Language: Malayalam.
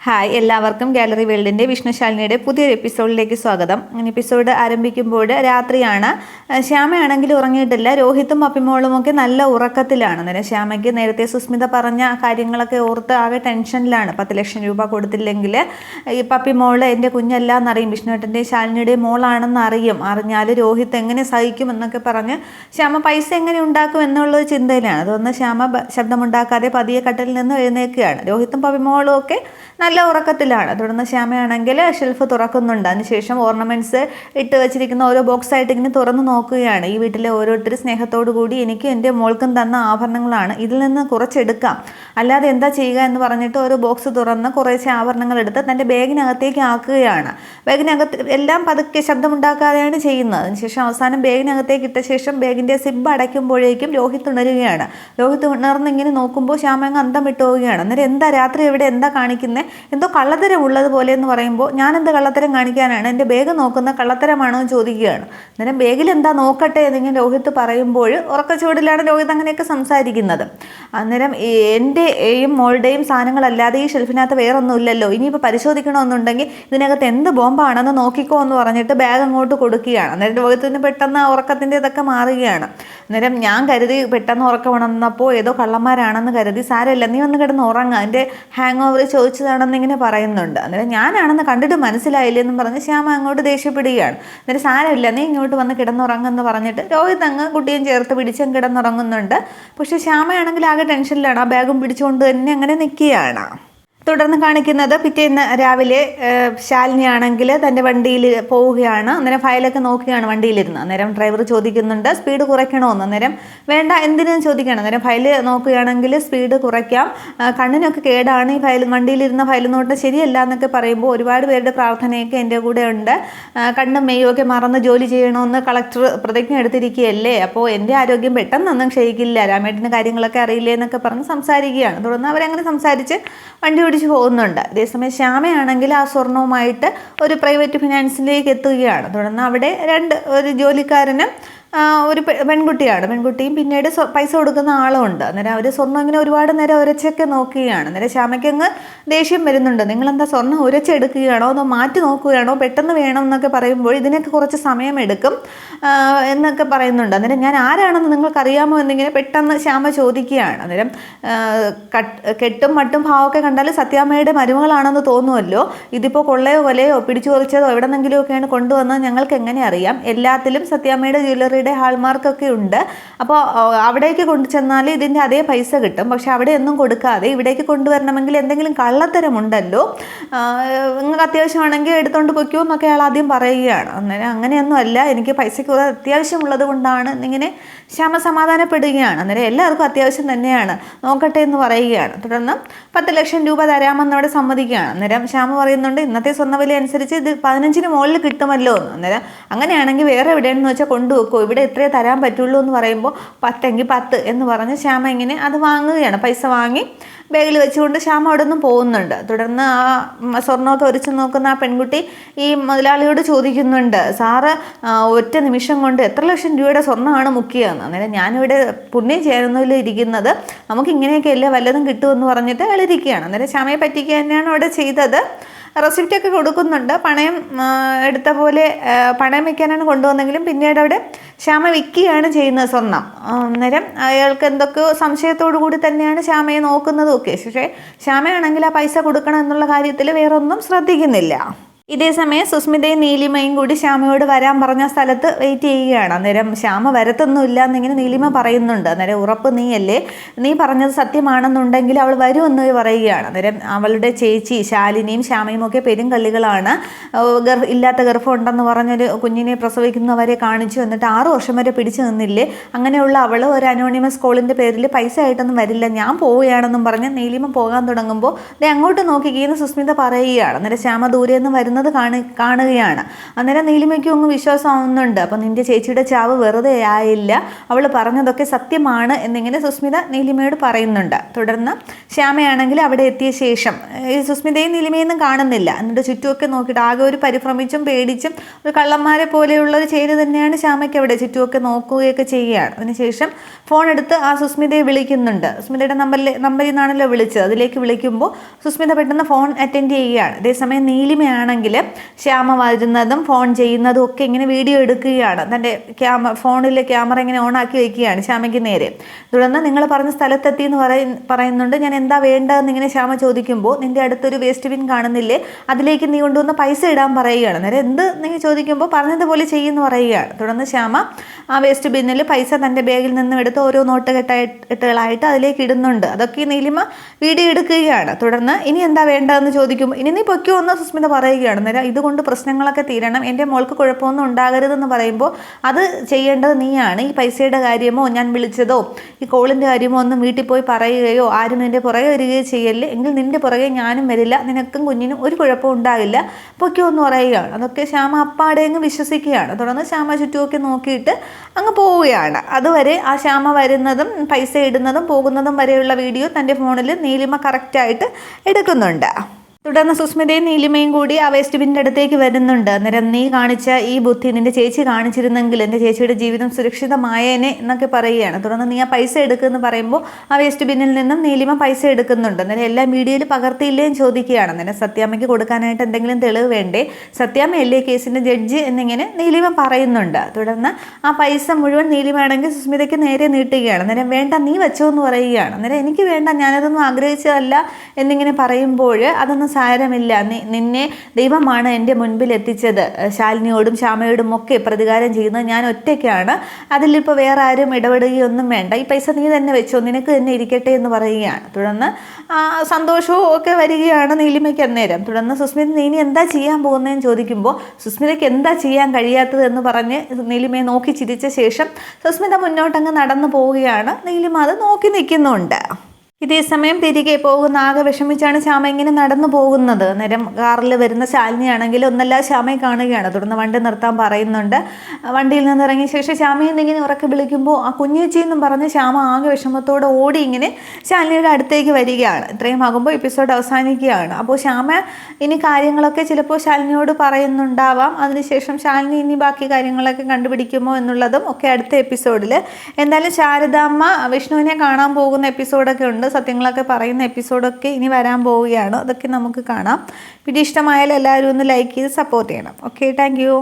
ഹായ്, എല്ലാവർക്കും ഗാലറി വേൾഡിൻ്റെ വിഷ്ണുശാലിനിയുടെ പുതിയൊരു എപ്പിസോഡിലേക്ക് സ്വാഗതം. എപ്പിസോഡ് ആരംഭിക്കുമ്പോൾ രാത്രിയാണ്. ശ്യാമയാണെങ്കിൽ ഉറങ്ങിയിട്ടില്ല. രോഹിത്തും പപ്പിമോളും ഒക്കെ നല്ല ഉറക്കത്തിലാണ്. അന്നേരം ശ്യാമയ്ക്ക് നേരത്തെ സുസ്മിത പറഞ്ഞ കാര്യങ്ങളൊക്കെ ഓർത്ത് ആകെ ടെൻഷനിലാണ്. 10 ലക്ഷം രൂപ കൊടുത്തില്ലെങ്കിൽ ഈ പപ്പിമോള് എൻ്റെ കുഞ്ഞല്ല എന്നറിയും, വിഷ്ണുവേട്ടൻ്റെയും ശാലിനിയുടെയും മോളാണെന്ന് അറിഞ്ഞാൽ രോഹിത്ത് എങ്ങനെ സഹിക്കും എന്നൊക്കെ പറഞ്ഞ് ശ്യാമ പൈസ എങ്ങനെ ഉണ്ടാക്കും എന്നുള്ളൊരു ചിന്തയിലാണ്. അതൊന്ന് ശ്യാമ ശബ്ദമുണ്ടാക്കാതെ പതിയെ കട്ടിലിൽ നിന്ന് എഴുന്നേൽക്കുകയാണ്. രോഹിത്തും പപ്പിമോളും ഒക്കെ നല്ല ഉറക്കത്തിലാണ്. തുടർന്ന് ശ്യാമയാണെങ്കിൽ ഷെൽഫ് തുറക്കുന്നുണ്ട്. അതിനുശേഷം ഓർണമെൻറ്റ്സ് ഇട്ട് വെച്ചിരിക്കുന്ന ഓരോ ബോക്സായിട്ട് ഇങ്ങനെ തുറന്ന് നോക്കുകയാണ്. ഈ വീട്ടിലെ ഓരോരുത്തർ സ്നേഹത്തോടു കൂടി എനിക്ക് എൻ്റെ മോൾക്കും തന്ന ആഭരണങ്ങളാണ്, ഇതിൽ നിന്ന് കുറച്ചെടുക്കാം, അല്ലാതെ എന്താ ചെയ്യുക എന്ന് പറഞ്ഞിട്ട് ഒരു ബോക്സ് തുറന്ന് കുറേശ്ശെ ആഭരണങ്ങൾ എടുത്ത് തൻ്റെ ബാഗിനകത്തേക്ക് ആക്കുകയാണ്. ബാഗിനകത്ത് എല്ലാം പതുക്കെ ശബ്ദമുണ്ടാക്കാതെയാണ് ചെയ്യുന്നത്. അതിനുശേഷം അവസാനം ബാഗിനകത്തേക്ക് ഇട്ട ശേഷം ബാഗിൻ്റെ സിബ് അടയ്ക്കുമ്പോഴേക്കും രോഹിത്ത് ഉണരുകയാണ്. രോഹിത്ത് ഉണർന്നിങ്ങനെ നോക്കുമ്പോൾ ശ്യാമ അങ്ങ് അന്തം വിട്ടു പോവുകയാണ്. അന്നേരം എന്താ രാത്രി എവിടെ എന്താ കാണിക്കുന്നത്, എന്തോ കള്ളത്തരം ഉള്ളതുപോലെ എന്ന് പറയുമ്പോൾ ഞാൻ എന്താ കള്ളത്തരം കാണിക്കാനാണ്, എൻ്റെ ബാഗ് നോക്കുന്ന കള്ളത്തരമാണോ എന്ന് ചോദിക്കുകയാണ്. അന്നേരം ബാഗിൽ എന്താ നോക്കട്ടെ എന്നിങ്ങനെ രോഹിത്ത് പറയുമ്പോൾ ഉറക്കച്ചൂടിലാണ് രോഹിത്ത് അങ്ങനെയൊക്കെ സംസാരിക്കുന്നത്. അന്നേരം എൻ്റെയും മോളുടെയും സാധനങ്ങളല്ലാതെ ഈ ഷെൽഫിനകത്ത് വേറെ ഒന്നുമില്ലല്ലോ, ഇനിയിപ്പോൾ പരിശോധിക്കണമെന്നുണ്ടെങ്കിൽ ഇതിനകത്ത് എന്ത് ബോംബാണെന്ന് നോക്കിക്കോ എന്ന് പറഞ്ഞിട്ട് ബാഗ് അങ്ങോട്ട് കൊടുക്കുകയാണ്. അന്നേരം രോഹിത്തിന് പെട്ടെന്ന് ഉറക്കത്തിൻ്റെ ഇതൊക്കെ മാറുകയാണ്. അന്നേരം ഞാൻ കരുതി പെട്ടെന്ന് ഉറക്കം ഉണർന്നപ്പോൾ ഏതോ കള്ളന്മാരാണെന്ന് കരുതി, സാരമില്ല നീ ഒന്ന് കിടന്ന് ഉറങ്ങുക, എൻ്റെ ഹാങ് ഓവർ ചോദിച്ചതാണെന്നിങ്ങനെ പറയുന്നുണ്ട്. അന്നേരം ഞാനാണെന്ന് കണ്ടിട്ട് മനസ്സിലായില്ലേ എന്നും പറഞ്ഞ് ശ്യാമ അങ്ങോട്ട് ദേഷ്യപ്പെടുകയാണ്. അന്നേരം സാരമില്ല നീ ഇങ്ങോട്ട് വന്ന് കിടന്നുറങ്ങുമെന്ന് പറഞ്ഞിട്ട് രോഹിത് അങ്ങ് കുട്ടിയും ചേർത്ത് പിടിച്ചും കിടന്നുറങ്ങുന്നുണ്ട്. പക്ഷേ ശ്യാമയാണെങ്കിൽ ആകെ ടെൻഷനിലാണ്. ആ ബാഗും പിടിച്ചുകൊണ്ട് തന്നെ അങ്ങനെ നിൽക്കുകയാണ്. തുടർന്ന് കാണിക്കുന്നത് പിറ്റേന്ന് രാവിലെ ശാലിനിയാണെങ്കിൽ തൻ്റെ വണ്ടിയിൽ പോവുകയാണ്. അന്നേരം ഫയലൊക്കെ നോക്കുകയാണ് വണ്ടിയിലിരുന്ന്. അന്നേരം ഡ്രൈവർ ചോദിക്കുന്നുണ്ട് സ്പീഡ് കുറയ്ക്കണമെന്ന്. അന്നേരം വേണ്ട എന്തിനും ചോദിക്കണം. അന്നേരം ഫയൽ നോക്കുകയാണെങ്കിൽ സ്പീഡ് കുറയ്ക്കാം, കണ്ണിനൊക്കെ കേടാണ്, ഈ വണ്ടിയിലിരുന്ന ഫയൽ നോട്ട് ശരിയല്ല എന്നൊക്കെ പറയുമ്പോൾ ഒരുപാട് പേരുടെ പ്രാർത്ഥനയൊക്കെ എൻ്റെ കൂടെ ഉണ്ട്, കണ്ണും മെയ്യും ഒക്കെ മറന്ന് ജോലി ചെയ്യണമെന്ന് കളക്ടർ പ്രതിജ്ഞ എടുത്തിരിക്കുകയല്ലേ, അപ്പോൾ എൻ്റെ ആരോഗ്യം പെട്ടെന്നൊന്നും ക്ഷയിക്കില്ല, രാമേട്ടന് കാര്യങ്ങളൊക്കെ അറിയില്ലേ എന്നൊക്കെ പറഞ്ഞ് സംസാരിക്കുകയാണ്. തുടർന്ന് അവരങ്ങനെ സംസാരിച്ച് വണ്ടി പോകുന്നുണ്ട്. അതേസമയം ശ്യാമയാണെങ്കിൽ ആ സ്വർണവുമായിട്ട് ഒരു പ്രൈവറ്റ് ഫിനാൻസിലേക്ക് എത്തുകയാണ്. തുടർന്ന് അവിടെ ഒരു ജോലിക്കാരനും ഒരു പെൺകുട്ടിയും പിന്നീട് പൈസ കൊടുക്കുന്ന ആളും ഉണ്ട്. അന്നേരം അവർ സ്വർണ്ണം ഇങ്ങനെ ഒരുപാട് നേരം ഉരച്ചൊക്കെ നോക്കുകയാണ്. അന്നേരം ശ്യാമയ്ക്ക് അങ്ങ് ദേഷ്യം വരുന്നുണ്ട്. നിങ്ങളെന്താ സ്വർണ്ണം ഉരച്ചെടുക്കുകയാണോ അതോ മാറ്റി നോക്കുകയാണോ, പെട്ടെന്ന് വേണം എന്നൊക്കെ പറയുമ്പോൾ ഇതിനൊക്കെ കുറച്ച് സമയമെടുക്കും എന്നൊക്കെ പറയുന്നുണ്ട്. അന്നേരം ഞാൻ ആരാണെന്ന് നിങ്ങൾക്കറിയാമോ എന്നിങ്ങനെ പെട്ടെന്ന് ശ്യാമ ചോദിക്കുകയാണ്. അന്നേരം കെട്ടും മട്ടും ഭാവമൊക്കെ കണ്ടാൽ സത്യാമ്മയുടെ മരുമകളാണെന്ന് തോന്നുമല്ലോ, ഇതിപ്പോൾ കൊള്ളയോ കൊലയോ പിടിച്ചു പറിച്ചതോ എവിടെന്നെങ്കിലും ഒക്കെയാണ് കൊണ്ടുവന്നത് ഞങ്ങൾക്ക് എങ്ങനെ അറിയാം, എല്ലാത്തിലും സത്യാമ്മയുടെ ജ്വല്ലറി ഹാൾമാർക്കൊക്കെ ഉണ്ട്, അപ്പോൾ അവിടേക്ക് കൊണ്ടു ചെന്നാൽ ഇതിൻ്റെ അതേ പൈസ കിട്ടും, പക്ഷെ അവിടെ ഒന്നും കൊടുക്കാതെ ഇവിടേക്ക് കൊണ്ടുവരണമെങ്കിൽ എന്തെങ്കിലും കള്ളത്തരമുണ്ടല്ലോ, നിങ്ങൾക്ക് അത്യാവശ്യമാണെങ്കിൽ എടുത്തുകൊണ്ട് പൊയ്ക്കോ എന്നൊക്കെ അയാൾ ആദ്യം പറയുകയാണ്. അന്നേരം അങ്ങനെയൊന്നും അല്ല, എനിക്ക് പൈസയ്ക്ക് അത്യാവശ്യമുള്ളത് കൊണ്ടാണ് എന്നിങ്ങനെ ശ്യാമ സമാധാനപ്പെടുകയാണ്. അന്നേരം എല്ലാവർക്കും അത്യാവശ്യം തന്നെയാണ്, നോക്കട്ടെ എന്ന് പറയുകയാണ്. തുടർന്ന് 10 ലക്ഷം രൂപ തരാമെന്നവിടെ സമ്മതിക്കുകയാണ്. അന്നേരം ശ്യാമ പറയുന്നുണ്ട് ഇന്നത്തെ സ്വർണ്ണവില അനുസരിച്ച് ഇത് 15-ന് മുകളിൽ കിട്ടുമല്ലോ എന്ന്. അന്നേരം അങ്ങനെയാണെങ്കിൽ വേറെ എവിടെയാണെന്ന് വെച്ചാൽ കൊണ്ടുവെക്കോ, ഇവിടെ ഇത്രയേ തരാൻ പറ്റുള്ളൂ എന്ന് പറയുമ്പോൾ 10-എങ്കിൽ 10 എന്ന് പറഞ്ഞ് ശ്യാമ ഇങ്ങനെ അത് വാങ്ങുകയാണ്. പൈസ വാങ്ങി ബാഗിൽ വെച്ചുകൊണ്ട് ശ്യാമ അവിടെ നിന്നും പോകുന്നുണ്ട്. തുടർന്ന് ആ സ്വർണ്ണമൊക്കെ ഒരിച്ചു നോക്കുന്ന ആ പെൺകുട്ടി ഈ മുതലാളിയോട് ചോദിക്കുന്നുണ്ട്, സാറ് ഒറ്റ നിമിഷം കൊണ്ട് എത്ര ലക്ഷം രൂപയുടെ സ്വർണ്ണമാണ് മുക്കിയതെന്ന്. അന്നേരം ഞാനിവിടെ പുണ്യം ചെയ്യാനൊന്നുമില്ല ഇരിക്കുന്നത്, നമുക്ക് ഇങ്ങനെയൊക്കെയല്ലേ വല്ലതും കിട്ടുമെന്ന് പറഞ്ഞിട്ട് അയാളിരിക്കുകയാണ്. അന്നേരം ശ്യാമയെ പറ്റിക്കുക തന്നെയാണ് അവിടെ ചെയ്തത്. റെസിപ്റ്റൊക്കെ കൊടുക്കുന്നുണ്ട്. പണയം എടുത്ത പോലെ പണയം വയ്ക്കാനാണ് കൊണ്ടുവന്നെങ്കിലും പിന്നീട് അവിടെ ശ്യാമ വിൽക്കുകയാണ് ചെയ്യുന്നത് സ്വർണം. അന്നേരം അയാൾക്ക് എന്തൊക്കെയോ സംശയത്തോടു കൂടി തന്നെയാണ് ശ്യാമയെ നോക്കുന്നതും ഒക്കെ. പക്ഷേ ശ്യാമയാണെങ്കിൽ ആ പൈസ കൊടുക്കണം എന്നുള്ള കാര്യത്തിൽ വേറൊന്നും ശ്രദ്ധിക്കുന്നില്ല. ഇതേസമയം സുസ്മിതയും നീലിമയും കൂടി ശ്യാമയോട് വരാൻ പറഞ്ഞ സ്ഥലത്ത് വെയിറ്റ് ചെയ്യുകയാണ്. അന്നേരം ശ്യാമ വരത്തൊന്നുമില്ല എന്നിങ്ങനെ നീലിമ പറയുന്നുണ്ട്. അന്നേരം ഉറപ്പ് നീയല്ലേ, നീ പറഞ്ഞത് സത്യമാണെന്നുണ്ടെങ്കിൽ അവൾ വരുമെന്ന് പറയുകയാണ്. അന്നേരം അവളുടെ ചേച്ചി ശാലിനിയും ശ്യാമയും ഒക്കെ പെരുങ്കള്ളികളാണ്. ഇല്ലാത്ത ഗർഭം ഉണ്ടെന്ന് പറഞ്ഞൊരു കുഞ്ഞിനെ പ്രസവിക്കുന്നവരെ കാണിച്ചു, എന്നിട്ട് 6 വർഷം വരെ പിടിച്ചു നിന്നില്ലേ, അങ്ങനെയുള്ള അവൾ ഒരു അനോണിമസ് കോളിൻ്റെ പേരിൽ പൈസ ആയിട്ടൊന്നും വരില്ല, ഞാൻ പോവുകയാണെന്നും പറഞ്ഞ് നീലിമ പോകാൻ തുടങ്ങുമ്പോൾ അങ്ങോട്ട് നോക്കിക്കുകയെന്ന് സുസ്മിത പറയുകയാണ്. അന്നേരം ശ്യാമ ദൂരെ നിന്ന് വരുന്നത് കാണുകയാണ്. അന്നേരം നീലിമയ്ക്കും അങ്ങ് വിശ്വാസമാവുന്നുണ്ട്. അപ്പം നിൻ്റെ ചേച്ചിയുടെ ചാവ് വെറുതെ ആയില്ല, അവൾ പറഞ്ഞതൊക്കെ സത്യമാണ് എന്നിങ്ങനെ സുസ്മിത നീലിമയോട് പറയുന്നുണ്ട്. തുടർന്ന് ശ്യാമയാണെങ്കിൽ അവിടെ എത്തിയ ശേഷം ഈ സുസ്മിതയും നീലിമയൊന്നും കാണുന്നില്ല. എന്നിട്ട് ചുറ്റുമൊക്കെ നോക്കിയിട്ട് ആകെ ഒരു പരിഭ്രമിച്ചും പേടിച്ചും ഒരു കള്ളന്മാരെ പോലെയുള്ള ഒരു ചേര് തന്നെയാണ് ശ്യാമയ്ക്ക് അവിടെ. ചുറ്റുമൊക്കെ നോക്കുകയൊക്കെ ചെയ്യുകയാണ്. അതിനുശേഷം ഫോൺ എടുത്ത് ആ സുസ്മിതയെ വിളിക്കുന്നുണ്ട്. സുസ്മിതയുടെ നമ്പറിൽ നിന്നാണല്ലോ വിളിച്ചത്. അതിലേക്ക് വിളിക്കുമ്പോൾ സുസ്മിത പെട്ടെന്ന് ഫോൺ അറ്റൻഡ് ചെയ്യുകയാണ്. അതേസമയം നീലിമയാണെങ്കിൽ ശ്യാമ വരുന്നതും ഫോൺ ചെയ്യുന്നതും ഒക്കെ ഇങ്ങനെ വീഡിയോ എടുക്കുകയാണ്. തൻ്റെ ഫോണിലെ ക്യാമറ ഇങ്ങനെ ഓണാക്കി വയ്ക്കുകയാണ് ശ്യാമയ്ക്ക് നേരെ. തുടർന്ന് നിങ്ങൾ പറഞ്ഞ സ്ഥലത്തെത്തി എന്ന് പറയുന്നുണ്ട്. ഞാൻ എന്താ വേണ്ടതെന്ന് ഇങ്ങനെ ശ്യാമ ചോദിക്കുമ്പോൾ നിൻ്റെ അടുത്തൊരു വേസ്റ്റ് ബിൻ കാണുന്നില്ലേ, അതിലേക്ക് നീ കൊണ്ടുവന്ന് പൈസ ഇടാൻ പറയുകയാണ്. നേരെ എന്ത് നീ ചോദിക്കുമ്പോൾ പറഞ്ഞതുപോലെ ചെയ്യുമെന്ന് പറയുകയാണ്. തുടർന്ന് ശ്യാമ ആ വേസ്റ്റ് ബിന്നിൽ പൈസ തൻ്റെ ബാഗിൽ നിന്നും എടുത്ത് ഓരോ നോട്ടുകെട്ടുകളായിട്ട് അതിലേക്ക് ഇടുന്നുണ്ട്. അതൊക്കെ നീലിമ വീഡിയോ എടുക്കുകയാണ്. തുടർന്ന് ഇനി എന്താ വേണ്ടതെന്ന് ചോദിക്കുമ്പോൾ ഇനി നീ പൊയ്ക്കോ എന്ന് സുസ്മിത പറയുകയാണ്. നേരം ഇതുകൊണ്ട് പ്രശ്നങ്ങളൊക്കെ തീരണം, എൻ്റെ മോൾക്ക് കുഴപ്പമൊന്നും ഉണ്ടാകരുതെന്ന് പറയുമ്പോൾ അത് ചെയ്യേണ്ടത് നീയാണ്. ഈ പൈസയുടെ കാര്യമോ ഞാൻ വിളിച്ചതോ ഈ കോളിൻ്റെ കാര്യമോ ഒന്നും വീട്ടിൽ പോയി പറയുകയോ ആരും നിൻ്റെ പുറകെ വരികയോ ചെയ്യല്ലേ, എങ്കിൽ നിൻ്റെ പുറകെ ഞാനും വരില്ല, നിനക്കും കുഞ്ഞിനും ഒരു കുഴപ്പവും ഉണ്ടാകില്ല, പൊയ്ക്കോ എന്ന് പറയുകയാണ്. അതൊക്കെ ശ്യാമ അപ്പാടെ അങ്ങ് വിശ്വസിക്കുകയാണ്. തുടർന്ന് ശ്യാമ ചുറ്റുമൊക്കെ നോക്കിയിട്ട് അങ്ങ് പോവുകയാണ്. അതുവരെ ആ ശ്യാമ വരുന്നതും പൈസ ഇടുന്നതും പോകുന്നതും വരെയുള്ള വീഡിയോ തൻ്റെ ഫോണിൽ നീലിമ കറക്റ്റായിട്ട് എടുക്കുന്നുണ്ട്. തുടർന്ന് സുസ്മിതയും നീലിമയും കൂടി ആ വേസ്റ്റ് ബിന്നിൻ്റെ അടുത്തേക്ക് വരുന്നുണ്ട്. അന്നേരം നീ കാണിച്ച ഈ ബുദ്ധി നിൻ്റെ ചേച്ചി കാണിച്ചിരുന്നെങ്കിൽ എൻ്റെ ചേച്ചിയുടെ ജീവിതം സുരക്ഷിതമായേനെ എന്നൊക്കെ പറയുകയാണ്. തുടർന്ന് നീ ആ പൈസ എടുക്കുമെന്ന് പറയുമ്പോൾ ആ വേസ്റ്റ് ബിന്നിൽ നിന്നും നീലിമ പൈസ എടുക്കുന്നുണ്ട്. അന്നേരം എല്ലാം വീഡിയോയിൽ പകർത്തിയില്ലേന്ന് ചോദിക്കുകയാണ്. അന്നേരം സത്യാമ്മയ്ക്ക് കൊടുക്കാനായിട്ട് എന്തെങ്കിലും തെളിവ് വേണ്ടേ, സത്യാമ്മയല്ലേ കേസിൻ്റെ ജഡ്ജ് എന്നിങ്ങനെ നീലിമ പറയുന്നുണ്ട്. തുടർന്ന് ആ പൈസ മുഴുവൻ നീലിമയാണെങ്കിൽ സുസ്മിതയ്ക്ക് നേരെ നീട്ടുകയാണ്. അന്നേരം വേണ്ട നീ വെച്ചോ എന്ന് പറയുകയാണ്. അന്നേരം എനിക്ക് വേണ്ട, ഞാനതൊന്നും ആഗ്രഹിച്ചതല്ല എന്നിങ്ങനെ പറയുമ്പോൾ അതൊന്നും സാരമില്ല, നിന്നെ ദൈവമാണ് എൻ്റെ മുൻപിൽ എത്തിച്ചത്, ശാലിനിയോടും ശ്യാമയോടും ഒക്കെ പ്രതികാരം ചെയ്യുന്നത് ഞാൻ ഒറ്റയ്ക്കാണ്, അതിലിപ്പോൾ വേറെ ആരും ഇടപെടുകയൊന്നും വേണ്ട, ഈ പൈസ നീ തന്നെ വെച്ചോ, നിനക്ക് തന്നെ ഇരിക്കട്ടെ എന്ന് പറയുകയാണ്. തുടർന്ന് സന്തോഷവും ഒക്കെ വരികയാണ് നീലിമയ്ക്ക് അന്നേരം. തുടർന്ന് സുസ്മിത നീ ഇനി എന്താ ചെയ്യാൻ പോകുന്നതെന്ന് ചോദിക്കുമ്പോൾ സുസ്മിതയ്ക്ക് എന്താ ചെയ്യാൻ കഴിയാത്തത് എന്ന് പറഞ്ഞ് നീലിമയെ നോക്കി ചിരിച്ച ശേഷം സുസ്മിത മുന്നോട്ടങ്ങ് നടന്നു പോവുകയാണ്. നീലിമ അത് നോക്കി നിൽക്കുന്നുണ്ട്. ഇതേസമയം തിരികെ പോകുന്ന ആകെ വിഷമിച്ചാണ് ശ്യാമ ഇങ്ങനെ നടന്നു പോകുന്നത്. നേരം കാറിൽ വരുന്ന ശാലിനിയാണെങ്കിൽ ഒന്നല്ല ശ്യാമയെ കാണുകയാണ്. തുടർന്ന് വണ്ടി നിർത്താൻ പറയുന്നുണ്ട്. വണ്ടിയിൽ നിന്ന് ഇറങ്ങിയ ശേഷം ശ്യാമയെ ഇങ്ങനെ ഉറക്കെ വിളിക്കുമ്പോൾ ആ കുഞ്ഞേച്ചി എന്നും പറഞ്ഞ് ശ്യാമ ആകെ വിഷമത്തോടെ ഓടി ഇങ്ങനെ ശാലിനിയുടെ അടുത്തേക്ക് വരികയാണ്. ഇത്രയും ആകുമ്പോൾ എപ്പിസോഡ് അവസാനിക്കുകയാണ്. അപ്പോൾ ശ്യാമ ഇനി കാര്യങ്ങളൊക്കെ ചിലപ്പോൾ ശാലിനിയോട് പറയുന്നുണ്ടാവാം. അതിനുശേഷം ശാലിനി ഇനി ബാക്കി കാര്യങ്ങളൊക്കെ കണ്ടുപിടിക്കുമോ എന്നുള്ളതും ഒക്കെ അടുത്ത എപ്പിസോഡിൽ. എന്തായാലും ശാരദാമ്മ വിഷ്ണുവിനെ കാണാൻ പോകുന്ന എപ്പിസോഡൊക്കെ ഉണ്ട്, സത്യങ്ങളൊക്കെ പറയുന്ന എപ്പിസോഡൊക്കെ ഇനി വരാൻ പോവുകയാണ്. അതൊക്കെ നമുക്ക് കാണാം. വീഡിയോ ഇഷ്ടമായാലും എല്ലാവരും ഒന്ന് ലൈക്ക് ചെയ്ത് സപ്പോർട്ട് ചെയ്യണം. Okay, thank you.